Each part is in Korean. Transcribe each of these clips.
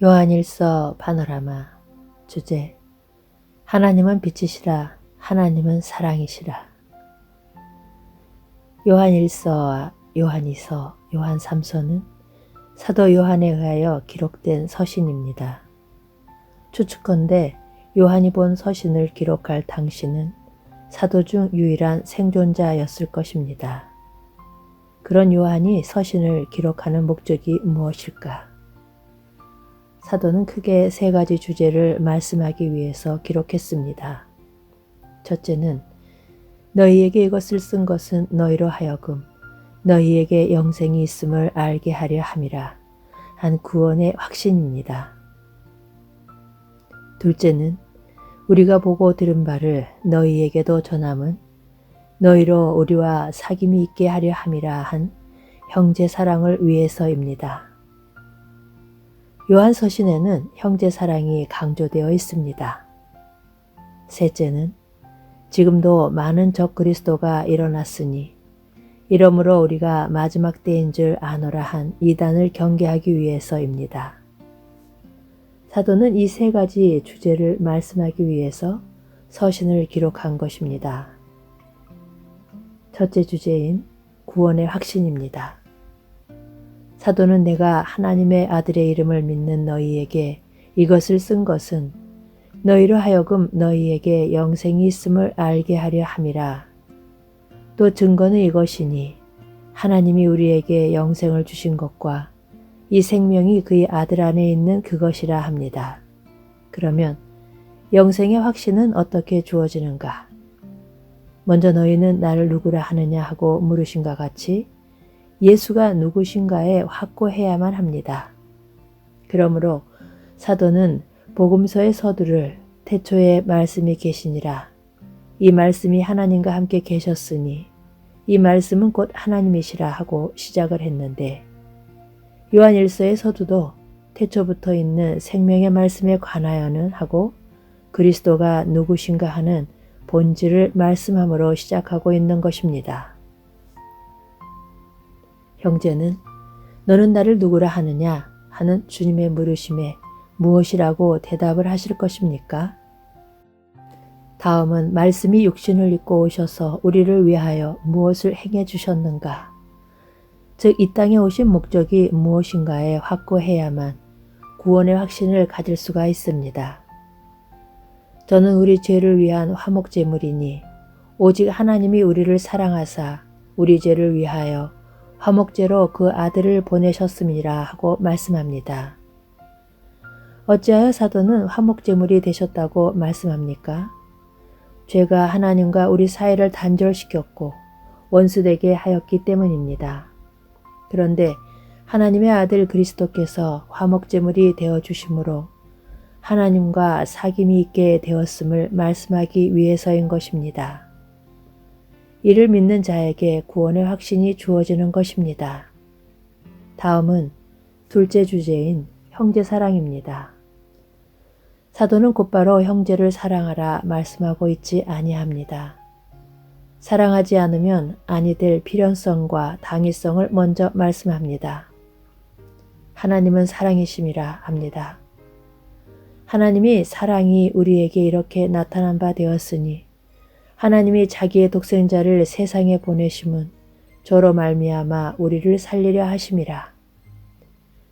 요한일서 파노라마. 주제: 하나님은 빛이시라. 하나님은 사랑이시라. 요한일서와 요한이서, 요한3서는 사도 요한에 의하여 기록된 서신입니다. 추측컨대 요한이 본 서신을 기록할 당시는 사도 중 유일한 생존자였을 것입니다. 그런 요한이 서신을 기록하는 목적이 무엇일까? 사도는 크게 세 가지 주제를 말씀하기 위해서 기록했습니다. 첫째는 너희에게 이것을 쓴 것은 너희로 하여금 너희에게 영생이 있음을 알게 하려 함이라 한 구원의 확신입니다. 둘째는 우리가 보고 들은 바를 너희에게도 전함은 너희로 우리와 사귐이 있게 하려 함이라 한 형제 사랑을 위해서입니다. 요한 서신에는 형제 사랑이 강조되어 있습니다. 셋째는 지금도 많은 적그리스도가 일어났으니 이러므로 우리가 마지막 때인 줄 아노라 한 이단을 경계하기 위해서입니다. 사도는 이 세 가지 주제를 말씀하기 위해서 서신을 기록한 것입니다. 첫째 주제인 구원의 확신입니다. 사도는 내가 하나님의 아들의 이름을 믿는 너희에게 이것을 쓴 것은 너희로 하여금 너희에게 영생이 있음을 알게 하려 함이라. 또 증거는 이것이니 하나님이 우리에게 영생을 주신 것과 이 생명이 그의 아들 안에 있는 그것이라 합니다. 그러면 영생의 확신은 어떻게 주어지는가? 먼저 너희는 나를 누구라 하느냐 하고 물으신과 같이 예수가 누구신가에 확고해야만 합니다. 그러므로 사도는 복음서의 서두를 태초에 말씀이 계시니라. 이 말씀이 하나님과 함께 계셨으니 이 말씀은 곧 하나님이시라 하고 시작을 했는데, 요한일서의 서두도 태초부터 있는 생명의 말씀에 관하여는 하고 그리스도가 누구신가 하는 본질을 말씀함으로 시작하고 있는 것입니다. 형제는 너는 나를 누구라 하느냐 하는 주님의 물으심에 무엇이라고 대답을 하실 것입니까? 다음은 말씀이 육신을 입고 오셔서 우리를 위하여 무엇을 행해 주셨는가? 즉 이 땅에 오신 목적이 무엇인가에 확고해야만 구원의 확신을 가질 수가 있습니다. 저는 우리 죄를 위한 화목제물이니 오직 하나님이 우리를 사랑하사 우리 죄를 위하여 화목제로 그 아들을 보내셨음이라 하고 말씀합니다. 어찌하여 사도는 화목제물이 되셨다고 말씀합니까? 죄가 하나님과 우리 사이를 단절시켰고 원수되게 하였기 때문입니다. 그런데 하나님의 아들 그리스도께서 화목제물이 되어주심으로 하나님과 사귐이 있게 되었음을 말씀하기 위해서인 것입니다. 이를 믿는 자에게 구원의 확신이 주어지는 것입니다. 다음은 둘째 주제인 형제 사랑입니다. 사도는 곧바로 형제를 사랑하라 말씀하고 있지 아니합니다. 사랑하지 않으면 아니 될 필연성과 당위성을 먼저 말씀합니다. 하나님은 사랑이심이라 합니다. 하나님이 사랑이 우리에게 이렇게 나타난 바 되었으니 하나님이 자기의 독생자를 세상에 보내심은 저로 말미암아 우리를 살리려 하심이라.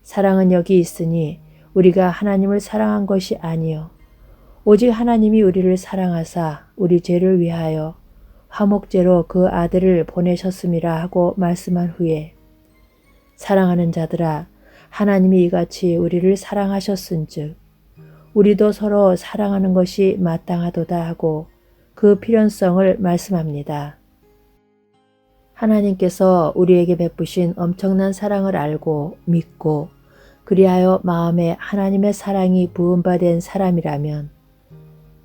사랑은 여기 있으니 우리가 하나님을 사랑한 것이 아니요 오직 하나님이 우리를 사랑하사 우리 죄를 위하여 화목제로 그 아들을 보내셨음이라 하고 말씀한 후에 사랑하는 자들아 하나님이 이같이 우리를 사랑하셨은즉 우리도 서로 사랑하는 것이 마땅하도다 하고 그 필연성을 말씀합니다. 하나님께서 우리에게 베푸신 엄청난 사랑을 알고 믿고 그리하여 마음에 하나님의 사랑이 부은 바 된 사람이라면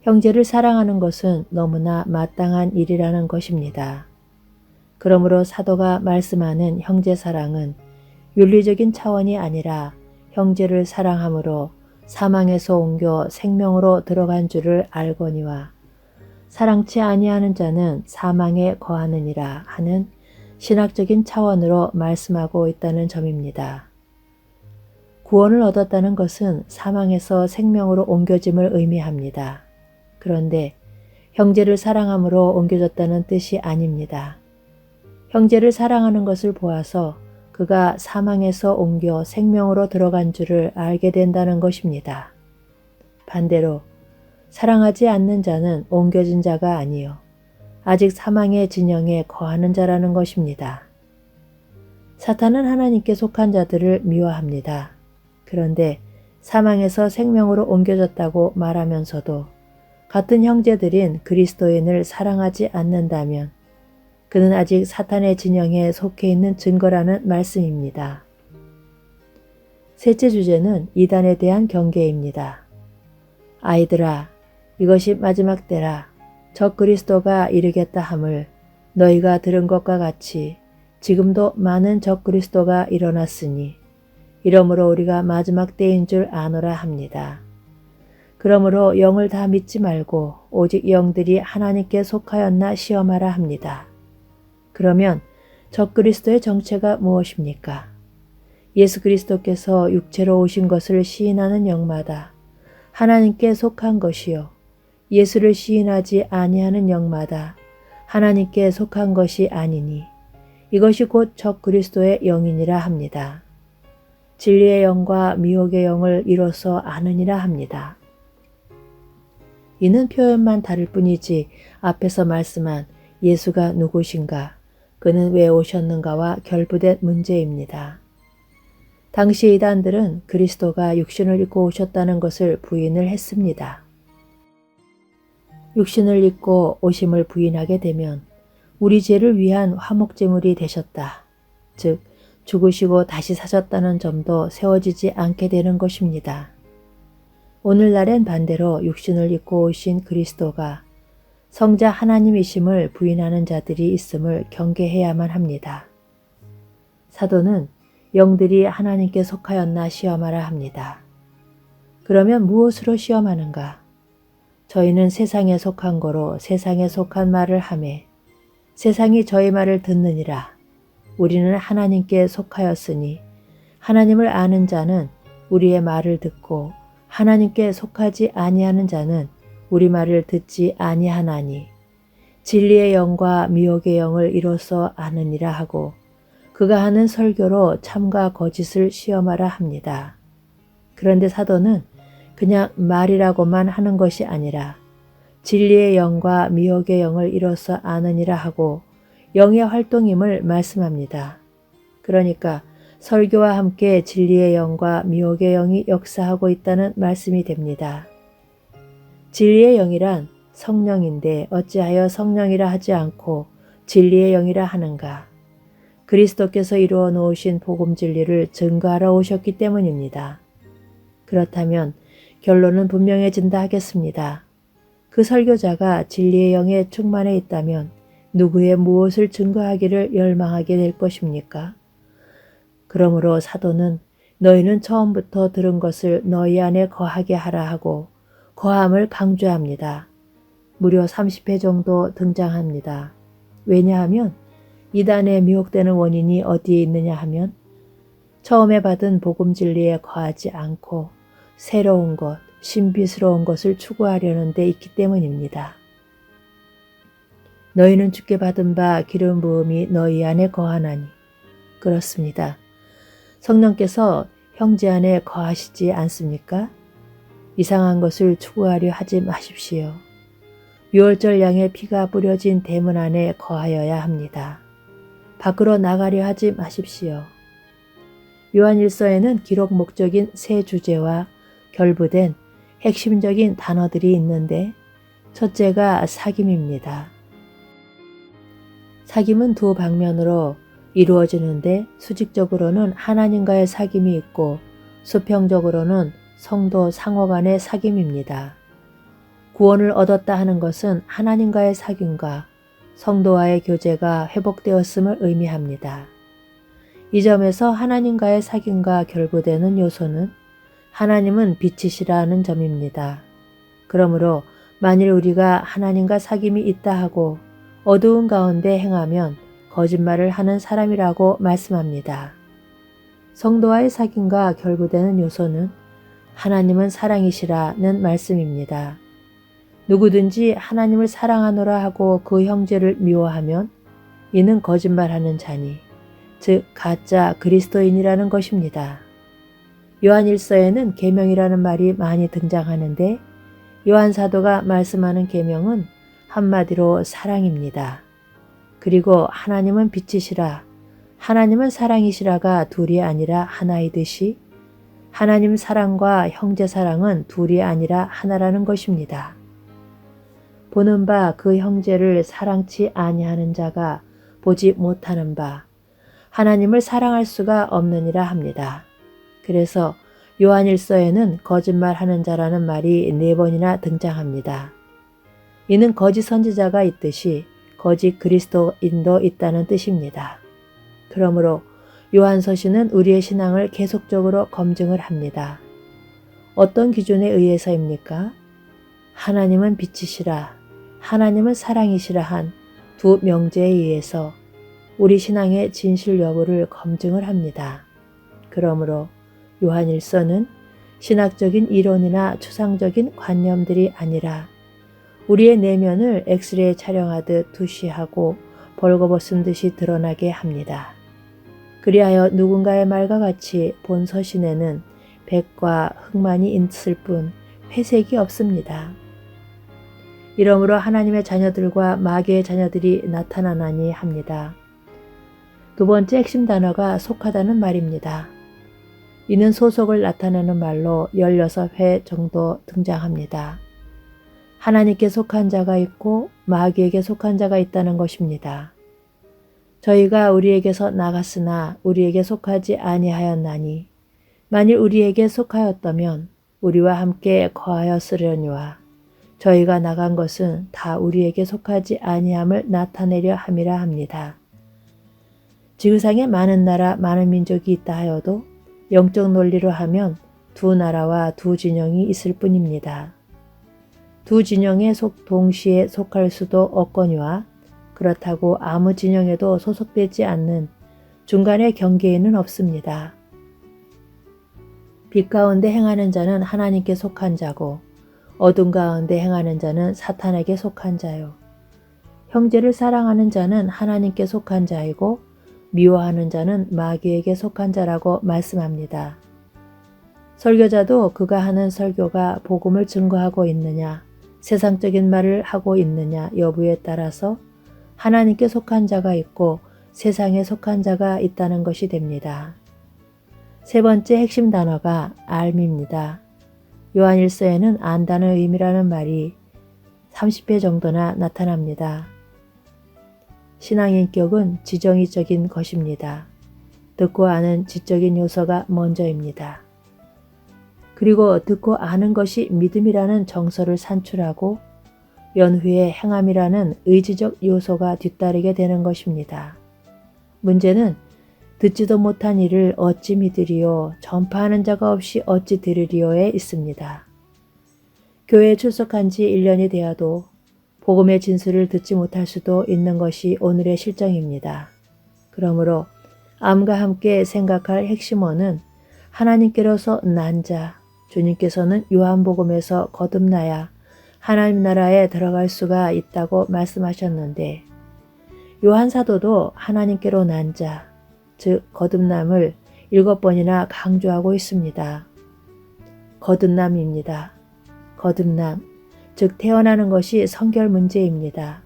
형제를 사랑하는 것은 너무나 마땅한 일이라는 것입니다. 그러므로 사도가 말씀하는 형제 사랑은 윤리적인 차원이 아니라 형제를 사랑함으로 사망에서 옮겨 생명으로 들어간 줄을 알거니와 사랑치 아니하는 자는 사망에 거하느니라 하는 신학적인 차원으로 말씀하고 있다는 점입니다. 구원을 얻었다는 것은 사망에서 생명으로 옮겨짐을 의미합니다. 그런데 형제를 사랑함으로 옮겨졌다는 뜻이 아닙니다. 형제를 사랑하는 것을 보아서 그가 사망에서 옮겨 생명으로 들어간 줄을 알게 된다는 것입니다. 반대로 사랑하지 않는 자는 옮겨진 자가 아니요 아직 사망의 진영에 거하는 자라는 것입니다. 사탄은 하나님께 속한 자들을 미워합니다. 그런데 사망에서 생명으로 옮겨졌다고 말하면서도 같은 형제들인 그리스도인을 사랑하지 않는다면 그는 아직 사탄의 진영에 속해 있는 증거라는 말씀입니다. 셋째 주제는 이단에 대한 경계입니다. 아이들아, 이것이 마지막 때라. 적 그리스도가 이르겠다 함을 너희가 들은 것과 같이 지금도 많은 적 그리스도가 일어났으니 이러므로 우리가 마지막 때인 줄 아노라 합니다. 그러므로 영을 다 믿지 말고 오직 영들이 하나님께 속하였나 시험하라 합니다. 그러면 적 그리스도의 정체가 무엇입니까? 예수 그리스도께서 육체로 오신 것을 시인하는 영마다 하나님께 속한 것이요 예수를 시인하지 아니하는 영마다 하나님께 속한 것이 아니니 이것이 곧 적 그리스도의 영이니라 합니다. 진리의 영과 미혹의 영을 이로써 아느니라 합니다. 이는 표현만 다를 뿐이지 앞에서 말씀한 예수가 누구신가, 그는 왜 오셨는가와 결부된 문제입니다. 당시 이단들은 그리스도가 육신을 입고 오셨다는 것을 부인을 했습니다. 육신을 입고 오심을 부인하게 되면 우리 죄를 위한 화목제물이 되셨다. 즉 죽으시고 다시 사셨다는 점도 세워지지 않게 되는 것입니다. 오늘날엔 반대로 육신을 입고 오신 그리스도가 성자 하나님이심을 부인하는 자들이 있음을 경계해야만 합니다. 사도는 영들이 하나님께 속하였나 시험하라 합니다. 그러면 무엇으로 시험하는가? 저희는 세상에 속한 거로 세상에 속한 말을 하매 세상이 저희 말을 듣느니라. 우리는 하나님께 속하였으니 하나님을 아는 자는 우리의 말을 듣고 하나님께 속하지 아니하는 자는 우리 말을 듣지 아니하나니 진리의 영과 미혹의 영을 이로써 아느니라 하고 그가 하는 설교로 참과 거짓을 시험하라 합니다. 그런데 사도는 그냥 말이라고만 하는 것이 아니라 진리의 영과 미혹의 영을 이로써 아느니라 하고 영의 활동임을 말씀합니다. 그러니까 설교와 함께 진리의 영과 미혹의 영이 역사하고 있다는 말씀이 됩니다. 진리의 영이란 성령인데 어찌하여 성령이라 하지 않고 진리의 영이라 하는가? 그리스도께서 이루어 놓으신 복음 진리를 증거하러 오셨기 때문입니다. 그렇다면 결론은 분명해진다 하겠습니다. 그 설교자가 진리의 영에 충만해 있다면 누구의 무엇을 증거하기를 열망하게 될 것입니까? 그러므로 사도는 너희는 처음부터 들은 것을 너희 안에 거하게 하라 하고 거함을 강조합니다. 무려 30회 정도 등장합니다. 왜냐하면 이단에 미혹되는 원인이 어디에 있느냐 하면 처음에 받은 복음 진리에 거하지 않고 새로운 것, 신비스러운 것을 추구하려는 데 있기 때문입니다. 너희는 주께 받은 바 기름 부음이 너희 안에 거하나니. 그렇습니다. 성령께서 형제 안에 거하시지 않습니까? 이상한 것을 추구하려 하지 마십시오. 유월절 양의 피가 뿌려진 대문 안에 거하여야 합니다. 밖으로 나가려 하지 마십시오. 요한일서에는 기록 목적인 세 주제와 결부된 핵심적인 단어들이 있는데 첫째가 사귐입니다. 사귐은 두 방면으로 이루어지는데 수직적으로는 하나님과의 사귐이 있고 수평적으로는 성도 상호 간의 사귐입니다. 구원을 얻었다 하는 것은 하나님과의 사귐과 성도와의 교제가 회복되었음을 의미합니다. 이 점에서 하나님과의 사귐과 결부되는 요소는 하나님은 빛이시라는 점입니다. 그러므로 만일 우리가 하나님과 사귐이 있다 하고 어두운 가운데 행하면 거짓말을 하는 사람이라고 말씀합니다. 성도와의 사귐과 결부되는 요소는 하나님은 사랑이시라는 말씀입니다. 누구든지 하나님을 사랑하노라 하고 그 형제를 미워하면 이는 거짓말하는 자니 즉 가짜 그리스도인이라는 것입니다. 요한일서에는 계명이라는 말이 많이 등장하는데 요한 사도가 말씀하는 계명은 한마디로 사랑입니다. 그리고 하나님은 빛이시라, 하나님은 사랑이시라가 둘이 아니라 하나이듯이 하나님 사랑과 형제 사랑은 둘이 아니라 하나라는 것입니다. 보는 바 그 형제를 사랑치 아니하는 자가 보지 못하는 바 하나님을 사랑할 수가 없느니라 합니다. 그래서 요한일서에는 거짓말하는 자라는 말이 4번이나 등장합니다. 이는 거짓 선지자가 있듯이 거짓 그리스도인도 있다는 뜻입니다. 그러므로 요한서신은 우리의 신앙을 계속적으로 검증을 합니다. 어떤 기준에 의해서입니까? 하나님은 빛이시라, 하나님은 사랑이시라 한 두 명제에 의해서 우리 신앙의 진실 여부를 검증을 합니다. 그러므로 요한일서는 신학적인 이론이나 추상적인 관념들이 아니라 우리의 내면을 엑스레이 촬영하듯 투시하고 벌거벗은 듯이 드러나게 합니다. 그리하여 누군가의 말과 같이 본 서신에는 백과 흑만이 있을 뿐 회색이 없습니다. 이러므로 하나님의 자녀들과 마귀의 자녀들이 나타나나니 합니다. 두 번째 핵심 단어가 속하다는 말입니다. 이는 소속을 나타내는 말로 16회 정도 등장합니다. 하나님께 속한 자가 있고 마귀에게 속한 자가 있다는 것입니다. 저희가 우리에게서 나갔으나 우리에게 속하지 아니하였나니 만일 우리에게 속하였다면 우리와 함께 거하였으려니와 저희가 나간 것은 다 우리에게 속하지 아니함을 나타내려 함이라 합니다. 지구상에 많은 나라 많은 민족이 있다 하여도 영적 논리로 하면 두 나라와 두 진영이 있을 뿐입니다. 두 진영에 동시에 속할 수도 없거니와 그렇다고 아무 진영에도 소속되지 않는 중간의 경계에는 없습니다. 빛 가운데 행하는 자는 하나님께 속한 자고 어둠 가운데 행하는 자는 사탄에게 속한 자요. 형제를 사랑하는 자는 하나님께 속한 자이고 미워하는 자는 마귀에게 속한 자라고 말씀합니다. 설교자도 그가 하는 설교가 복음을 증거하고 있느냐, 세상적인 말을 하고 있느냐 여부에 따라서 하나님께 속한 자가 있고 세상에 속한 자가 있다는 것이 됩니다. 세 번째 핵심 단어가 알미입니다. 요한일서에는 안다는 의미라는 말이 30회 정도나 나타납니다. 신앙인격은 지정의적인 것입니다. 듣고 아는 지적인 요소가 먼저입니다. 그리고 듣고 아는 것이 믿음이라는 정서를 산출하고 연후에 행함이라는 의지적 요소가 뒤따르게 되는 것입니다. 문제는 듣지도 못한 일을 어찌 믿으리요, 전파하는 자가 없이 어찌 들으리요에 있습니다. 교회에 출석한 지 1년이 되어도 복음의 진술을 듣지 못할 수도 있는 것이 오늘의 실정입니다. 그러므로 암과 함께 생각할 핵심어는 하나님께로서 난 자, 주님께서는 요한복음에서 거듭나야 하나님 나라에 들어갈 수가 있다고 말씀하셨는데 요한 사도도 하나님께로 난 자, 즉 거듭남을 7번이나 강조하고 있습니다. 거듭남입니다. 거듭남, 즉 태어나는 것이 성결 문제입니다.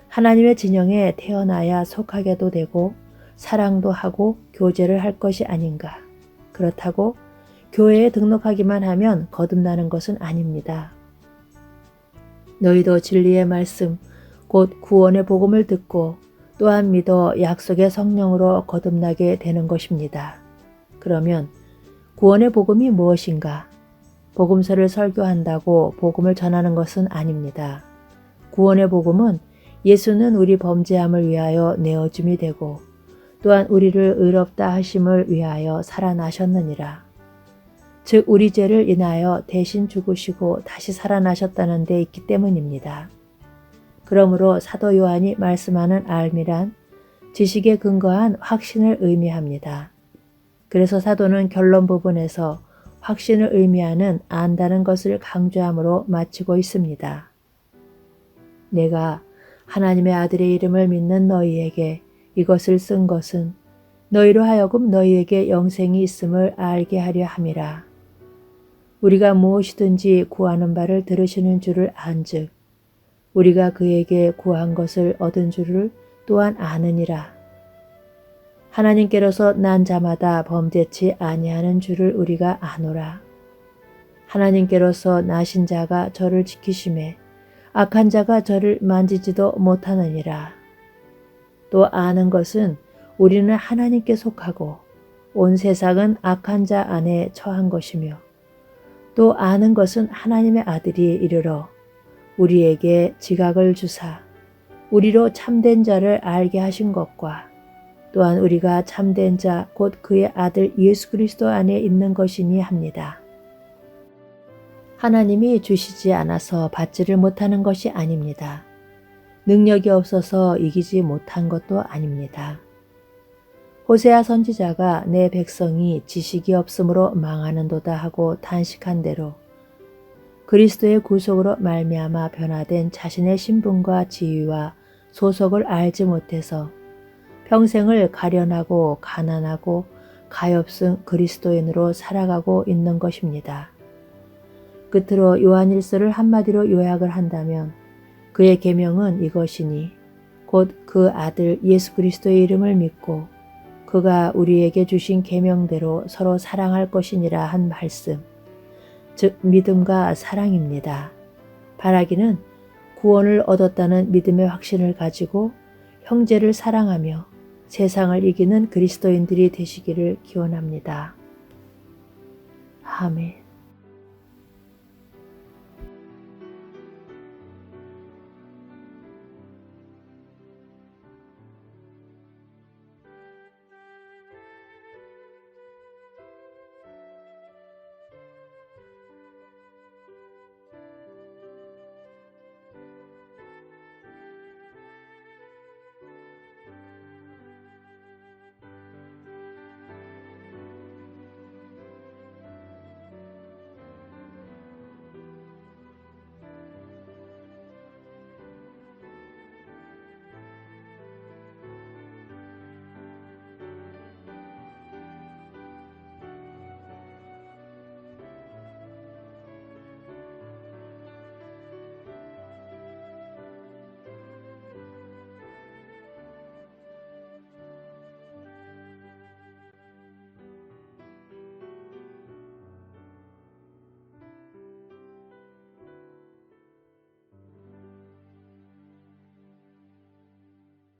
하나님의 진영에 태어나야 속하게도 되고 사랑도 하고 교제를 할 것이 아닌가. 그렇다고 교회에 등록하기만 하면 거듭나는 것은 아닙니다. 너희도 진리의 말씀, 곧 구원의 복음을 듣고 또한 믿어 약속의 성령으로 거듭나게 되는 것입니다. 그러면 구원의 복음이 무엇인가? 복음서를 설교한다고 복음을 전하는 것은 아닙니다. 구원의 복음은 예수는 우리 범죄함을 위하여 내어줌이 되고 또한 우리를 의롭다 하심을 위하여 살아나셨느니라. 즉 우리 죄를 인하여 대신 죽으시고 다시 살아나셨다는 데 있기 때문입니다. 그러므로 사도 요한이 말씀하는 알미란 지식에 근거한 확신을 의미합니다. 그래서 사도는 결론 부분에서 확신을 의미하는 안다는 것을 강조함으로 마치고 있습니다. 내가 하나님의 아들의 이름을 믿는 너희에게 이것을 쓴 것은 너희로 하여금 너희에게 영생이 있음을 알게 하려 함이라. 우리가 무엇이든지 구하는 바를 들으시는 줄을 안즉 우리가 그에게 구한 것을 얻은 줄을 또한 아느니라. 하나님께로서 난 자마다 범죄치 아니하는 줄을 우리가 아노라. 하나님께로서 나신 자가 저를 지키심에 악한 자가 저를 만지지도 못하느니라. 또 아는 것은 우리는 하나님께 속하고 온 세상은 악한 자 안에 처한 것이며 또 아는 것은 하나님의 아들이 이르러 우리에게 지각을 주사 우리로 참된 자를 알게 하신 것과 또한 우리가 참된 자 곧 그의 아들 예수 그리스도 안에 있는 것이니 합니다. 하나님이 주시지 않아서 받지를 못하는 것이 아닙니다. 능력이 없어서 이기지 못한 것도 아닙니다. 호세아 선지자가 내 백성이 지식이 없으므로 망하는도다 하고 탄식한 대로 그리스도의 구속으로 말미암아 변화된 자신의 신분과 지위와 소속을 알지 못해서 평생을 가련하고 가난하고 가엾은 그리스도인으로 살아가고 있는 것입니다. 끝으로 요한일서를 한마디로 요약을 한다면 그의 계명은 이것이니 곧 그 아들 예수 그리스도의 이름을 믿고 그가 우리에게 주신 계명대로 서로 사랑할 것이니라 한 말씀, 즉 믿음과 사랑입니다. 바라기는 구원을 얻었다는 믿음의 확신을 가지고 형제를 사랑하며 세상을 이기는 그리스도인들이 되시기를 기원합니다. 아멘.